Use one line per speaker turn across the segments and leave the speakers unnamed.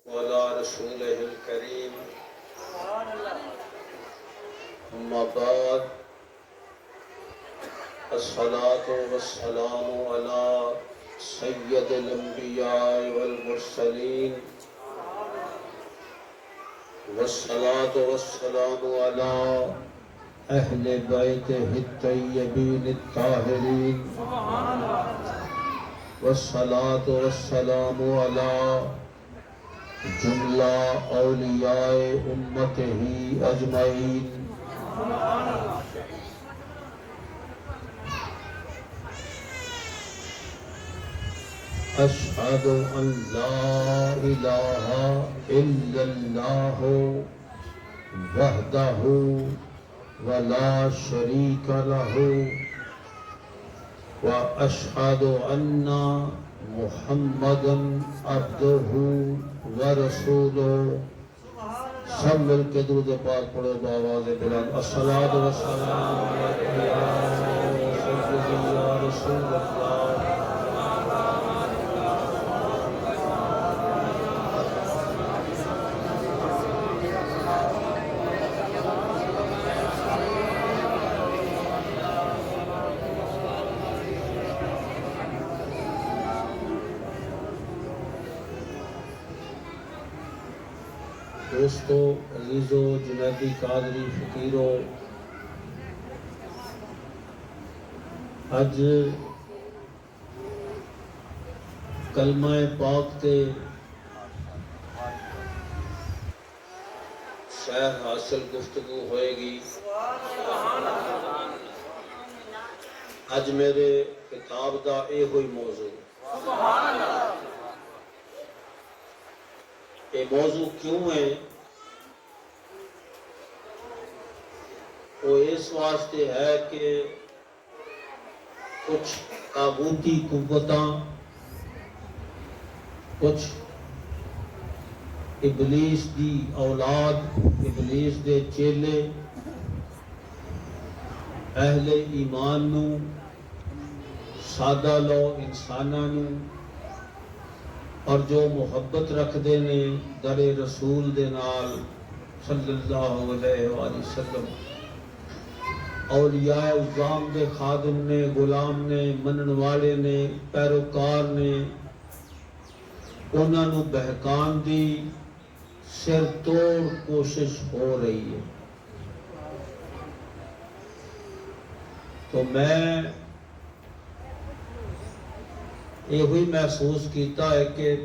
وعلى رسوله الكريم أما بعد الصلاة والسلام على سيد الأنبياء والمرسلين والصلاة والسلام على أهل بيته الطيبين الطاهرين والصلاة والسلام على جملہ اولیاء امته اجمعین. اشہد ان لا الہ الا اللہ وحدہ ولا شریک لہ واشہد ان محمدا عبدہ ورسولہ. سب مل کے درود پاک پڑھو بآواز بلند. الصلاۃ والسلام علیک یا سیدی یا رسول اللہ. دوستو، عزیزو، جنیدی، قادری، فقیرو، اج کلمہ پاک تے شہ حاصل گفتگو ہوئے گی. اج میرے کتاب دا اے ہوئی موضوع. یہ موضوع کیوں ہے؟ وہ اس واسطے ہے کہ کچھ طاغوتی قوتاں، کچھ ابلیس دی اولاد، ابلیس دے چیلے اہل ایمان نو، سادہ لو انساناں نو، اور جو محبت رکھ دے نے در رسول دے نال صلی اللہ علیہ وآلہ وسلم، اولیاء اعظام دے خادم نے، غلام نے، منن والے نے، پیروکار نے، انہاں نو بہکان دی سر توڑ کوشش ہو رہی ہے. تو میں یہ ہوئی محسوس کیتا ہے کہ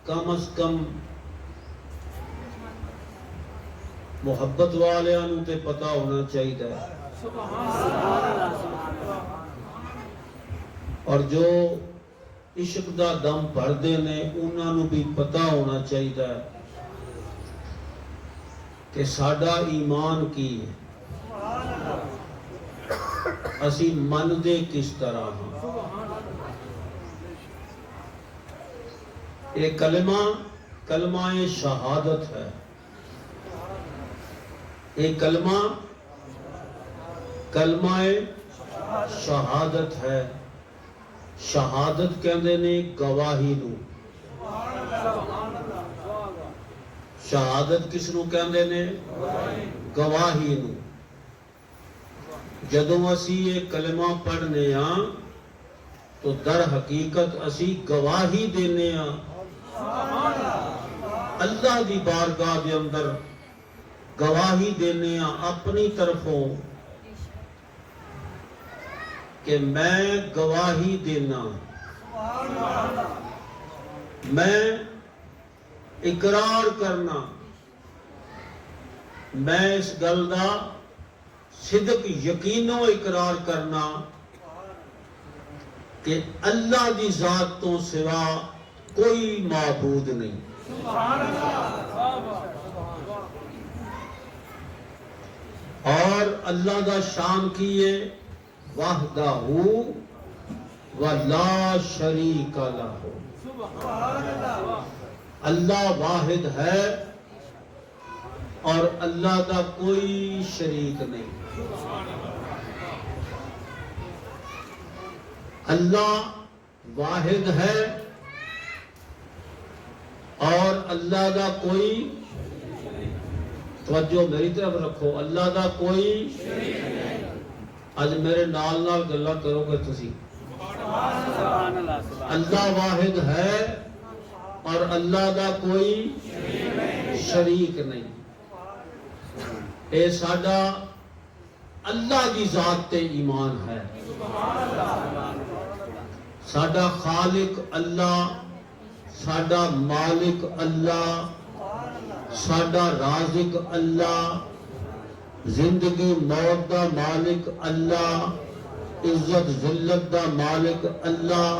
کم از کم محبت والیاں نو تے پتہ ہونا چاہیے، اور جو عشق دا دم بھردے نے انہاں نو بھی پتہ ہونا چاہیے کہ ساڈا ایمان کی ہے، اسی من دے کس طرح ہاں. یہ کلمہ شہادت ہے. یہ کلمہ شہادت ہے. شہادت کہندے نے گواہی نو. شہادت کس نو کہندے نے؟ گواہی نو. جدوں اسی یہ کلمہ پڑھنے ہاں تو در حقیقت اسی گواہی دینے ہاں اللہ دی بارگاہ دے اندر، گواہی دینے ہاں اپنی طرفوں کہ میں گواہی دینا، میں اقرار کرنا، میں اس گل دا صدق یقینو اقرار کرنا کہ اللہ دی ذات تو سوا کوئی معبود نہیں. اور اللہ دا شان کی ہے وحدہ ولا شریک لہ. اللہ واحد ہے اور اللہ دا کوئی شریک نہیں. اللہ واحد ہے اور اللہ دا کوئی، توجہ میری طرف رکھو، اللہ دا کوئی، آج میرے نال نال گلا کرو گے تسی، اللہ واحد ہے اور اللہ دا کوئی شریک نہیں۔ اے ساڈا اللہ دی ذات تے ایمان ہے، ساڈا خالق اللہ، ساڈا مالک اللہ، ساڈا رازق اللہ، زندگی موت دا مالک اللہ، عزت ذلت دا مالک اللہ،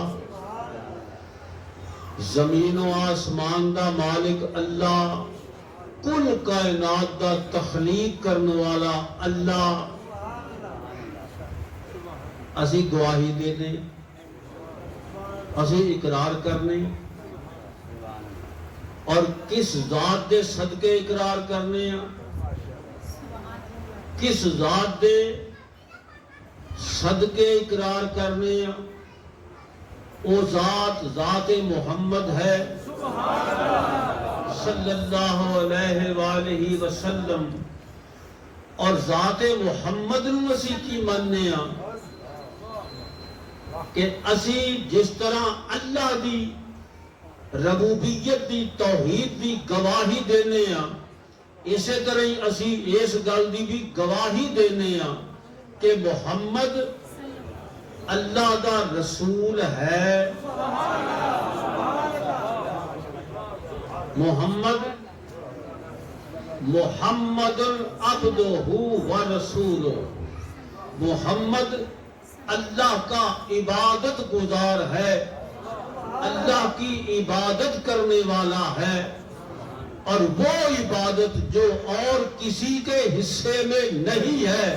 زمین و آسمان دا مالک اللہ، کل کائنات دا تخلیق کرنے والا اللہ۔ اسی گواہی دینے، اسی اقرار کرنے، اور کس ذات دے صدقے اقرار کرنے ہیں، کس ذات دے صدقے اقرار کرنے ہیں؟ وہ ذات ذات محمد ہے صلی اللہ علیہ وآلہ وسلم، اور ذات محمد نسی کی مننے ہیں کہ اسی جس طرح اللہ دی ربوبیت دی توحید دی گواہی دینے ہیں، اسی طرح ہی اسی اس گل دی بھی گواہی دینے ہیں کہ محمد اللہ دا رسول ہے۔ محمد عبدہ و رسولہ، محمد اللہ کا عبادت گزار ہے، اللہ کی عبادت کرنے والا ہے، اور وہ عبادت جو اور کسی کے حصے میں نہیں ہے۔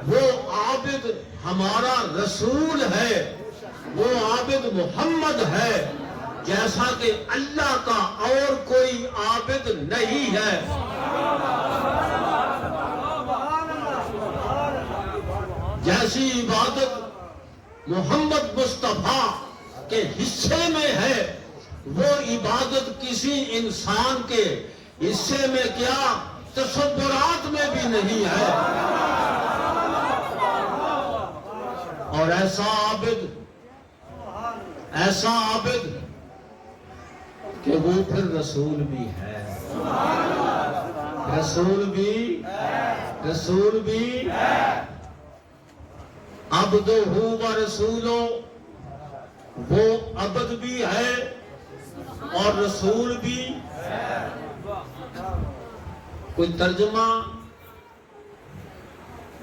وہ عابد ہمارا رسول ہے، وہ عابد محمد ہے، جیسا کہ اللہ کا اور کوئی عابد نہیں ہے۔ جیسی عبادت محمد مصطفیٰ کے حصے میں ہے، وہ عبادت کسی انسان کے حصے میں کیا تصورات میں بھی نہیں ہے۔ اور ایسا عابد کہ وہ پھر رسول بھی ہے، رسول بھی عبدہ و رسولہ، وہ عبد بھی ہے اور رسول بھی۔ کوئی ترجمہ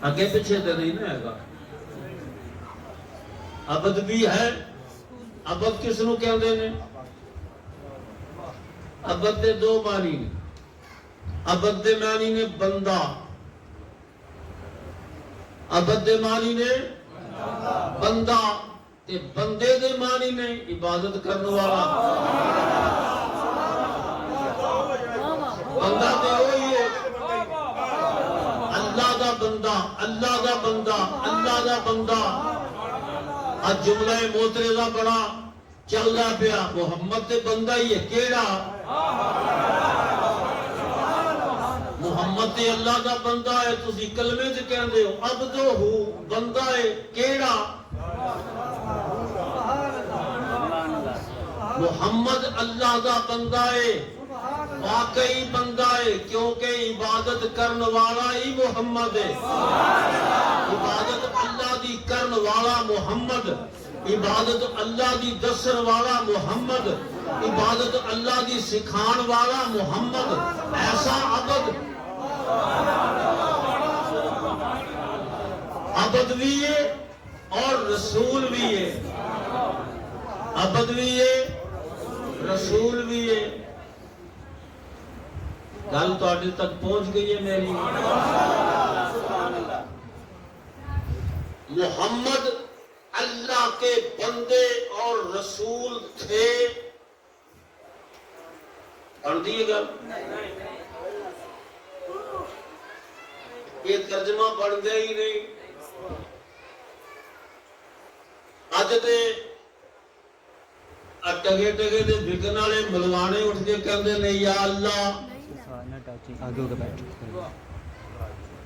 آگے پیچھے تو نہیں نا ہے گا۔ عبد بھی ہے، عبد کس نو کہندے نے؟ عبد دے دو معنی نے، عبد دے معنی نے بندہ، عبد دے معنی نے بندہ، تے بندے دے معنی نے عبادت کرنے والا۔ بندہ تے وہی ہے، اللہ دا بندہ، اللہ دا بندہ، اللہ دا بندہ۔ آج جملہ معترضہ بڑا چل رہا پیا، محمد تے بندہ ہی ہے، کیڑا؟ محمد تے اللہ دا بندہ ہے، تسی کلمے تے کہندے ہو عبدہ ہو، بندہ ہے، کیڑا؟ محمد اللہ دا بندہ ہے، واقعی بندہ ہے، کیونکہ عبادت کرنے والا ہی محمد ہے۔ عبادت اللہ دی کرن والا محمد، عبادت اللہ دی دسن والا محمد، عبادت اللہ دی سکھان والا محمد۔ ایسا عبد بھی ہے اور رسول بھی ہے، عبد بھی ہے رسول بھی ہے۔ گل تو آٹھے تک پہنچ گئی ہے میری۔ محمد اللہ کے بندے اور رسول تھے، پڑھ دیئے گا، یہ ترجمہ بن گیا ہی نہیں۔ اج دے ਟਗੇ ਟਗੇ ਦੇ ਵਿਕਣ ਵਾਲੇ ਮਲਵਾਣੇ ਉੱਠ ਕੇ ਕਹਿੰਦੇ ਨੇ ਯਾ ਅੱਲਾ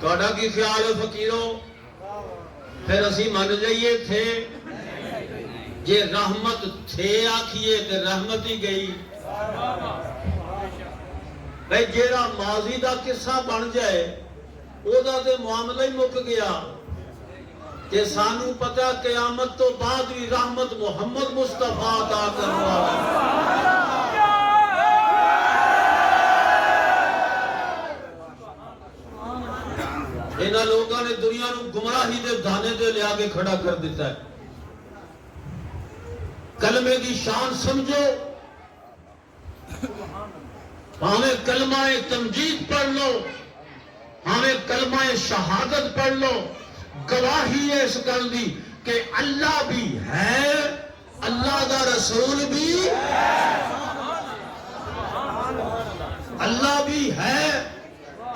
ਤੁਹਾਡਾ ਕੀ ਖਿਆਲ ਹੈ ਫਕੀਰੋ? ਫਿਰ ਅਸੀਂ ਮੰਨ ਜਾਈਏ ਥੇ, ਜੇ ਰਹਿਮਤ ਥੇ ਆਖੀਏ ਤੇ ਰਹਿਮਤ ਹੀ ਗਈ। ਬਈ ਜਿਹੜਾ ਮਾਜ਼ੀ ਦਾ ਕਿੱਸਾ ਬਣ ਜਾਏ ਉਹਦਾ ਤੇ ਮਾਮਲਾ ਹੀ ਮੁੱਕ ਗਿਆ। ਤੇ ਸਾਨੂੰ ਪਤਾ ਕਿਆਮਤ ਤੋਂ ਬਾਅਦ ਵੀ ਰਹਿਮਤ ਮੁਹੰਮਦ ਮੁਸਤਫਾ ਅਤਾ ਕਰਨ ਵਾਲਾ। ਇਹਨਾਂ ਲੋਕਾਂ ਨੇ ਦੁਨੀਆ ਨੂੰ ਗੁਮਰਾਹੀ ਦੇ ਦਾਣੇ ਤੇ ਲਿਆ ਕੇ ਖੜਾ ਕਰ ਦਿੱਤਾ ਹੈ। ਕਲਮੇ ਦੀ ਸ਼ਾਨ ਸਮਝੋ, ਭਾਵੇਂ ਕਲਮਾ-ਏ ਤਮਜੀਦ ਪੜ੍ਹ ਲਓ, ਭਾਵੇਂ ਕਲਮਾ-ਏ ਸ਼ਹਾਦਤ ਪੜ੍ਹ ਲਓ, ਗਵਾਹੀ ਹੈ ਇਸ ਗੱਲ ਦੀ ਕਿ ਅੱਲਾਹ ਵੀ ਹੈ, ਅੱਲਾਹ ਦਾ ਰਸੂਲ ਵੀ ਅੱਲਾਹ ਵੀ ਹੈ,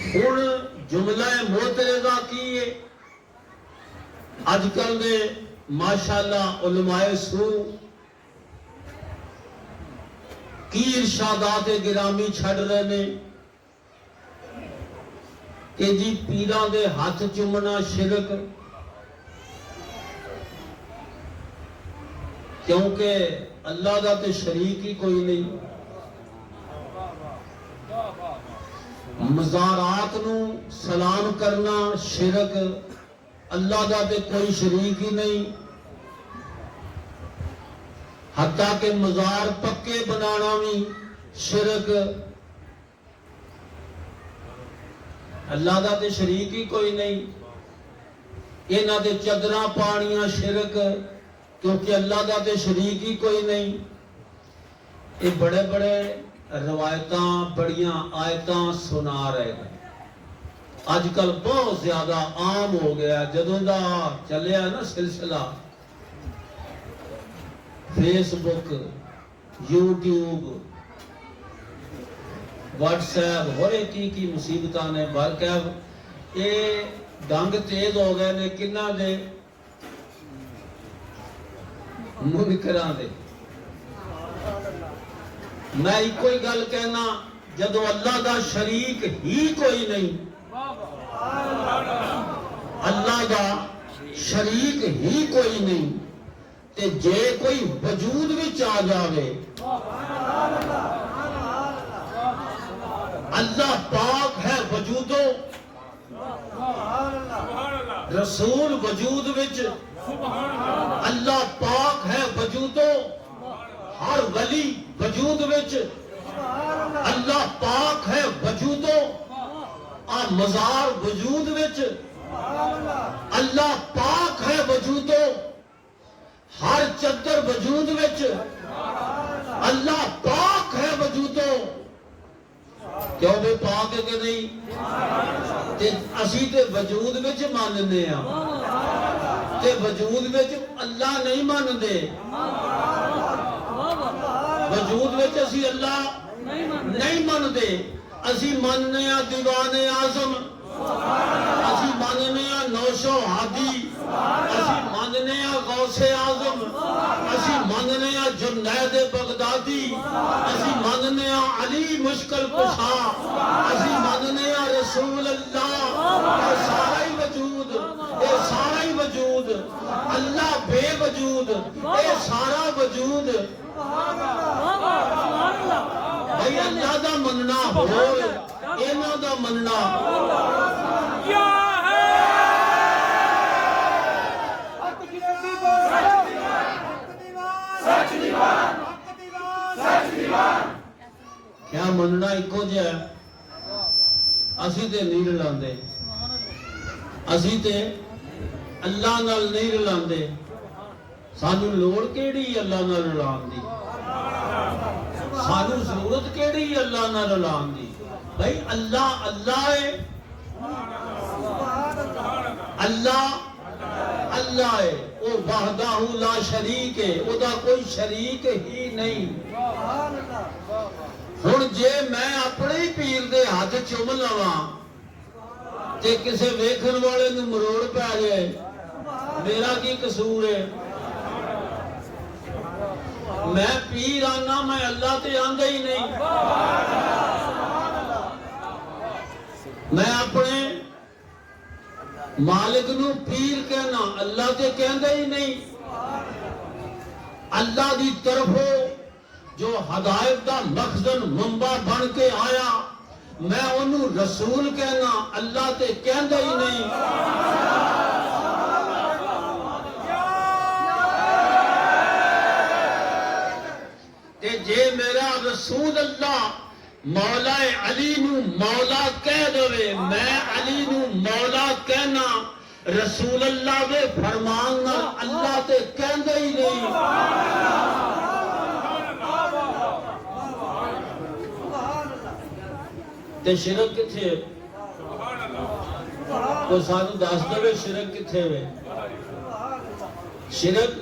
ہن جملہ معترضہ کی ہے اج کل دے ماشاءاللہ علماء سو کی ارشادات گرامی چھڑ رہے نے کہ جی پیراں دے ہاتھ چومنا شرک، کیونکہ اللہ دا تے شریک ہی کوئی نہیں، مزارات نو سلام کرنا شرک، اللہ دا تے کوئی شریک ہی نہیں، حتیٰ کہ مزار پکے بنانا بھی شرک، اللہ دا تے شریک ہی کوئی نہیں، انہاں دے چادراں پانیاں شرک، کیونکہ اللہ دا تے شریک ہی کوئی نہیں۔ یہ بڑے بڑے روایتاں بڑیاں آیتاں سنا رہے ہیں، آج کل بہت زیادہ عام ہو گیا، جدوں دا چلیا نا سلسلہ فیس بک، یوٹیوب، واٹس ایپ، ہر کی مصیبتاں نے بلکہ یہ ڈنگ تیز ہو گئے نے کنہ دے منکراں دے۔ میں ایک کوئی گل کہنا، جدو اللہ دا شریک ہی کوئی نہیں، اللہ دا شریک ہی کوئی نہیں، تے جے کوئی وجود وچ آ جاوے، اللہ پاک ہے وجودوں، رسول وجود وچ، اللہ پاک ہے وجودوں، ہر ولی وجود وچ، اللہ پاک ہے وجودوں، مزار وجود وچ، اللہ پاک ہے وجودوں، ہر چادر وجود وچ، اللہ پاک ہے وجودوں۔ کیوں بھی پاک ہے کہ نہیں؟ اسی تے وجود وچ ماننے ہیں، تے وجود وچ اللہ نہیں مانتے، وجود وچ اسی اللہ نہیں مانتے، اسی ماننے ہیں دیوان اعظم، اسی ماننے ہیں نوشو ہادی، اسی ماننے ہیں غوث اعظم، اسی ماننے ہیں جنید بغدادی، اسی ماننے ہیں علی مشکل کشا، اسی ماننے ہیں رسول اللہ۔ یہ سارا ہی وجود، یہ سارا ہی وجود، اللہ بے وجود، یہ سارا وجود بھائی اللہ دا مننا ہوئے، انہاں دا مننا کیا ہے؟ کیا مننا ایکو جہ ہے؟ اسی تے نہیں رلاندے، اسی تے اللہ نال نہیں رلاندے، سانو لوڑ کیڑی اللہ نال رلان دی، سانو ضرورت کیڑی اللہ نال رلان دی؟ بھائی اللہ اللہ ہے، اللہ اللہ ہے، وہ وحدہ لا شریک ہے، وہ دا کوئی شریک ہی نہیں۔ ہن جے میں اپنے ہی پیر دے ہاتھ چوم لواں تے کسے ویکھن والے نوں مروڑ پے جائے، میرا کی قصور ہے؟ میں پیر آنا، میں اللہ تے آندہ ہی نہیں، میں اپنے مالک نو پیر کہنا، اللہ تے کہندہ ہی نہیں۔ اللہ دی طرفوں جو ہدایت دا مخزن منبع بن کے آیا، میں انہوں رسول کہنا، اللہ تے کہندہ ہی نہیں۔ تے جے میرا رسول اللہ مولا علی نو مولا کہہ دوے، میں علی نو مولا کہنا، رسول اللہ دے فرمان نال اللہ تے کہندے ہی نہیں۔ تے شرک کتھے ہے؟ کوئی سانو دس دے شرک کتھے ہے؟ شرک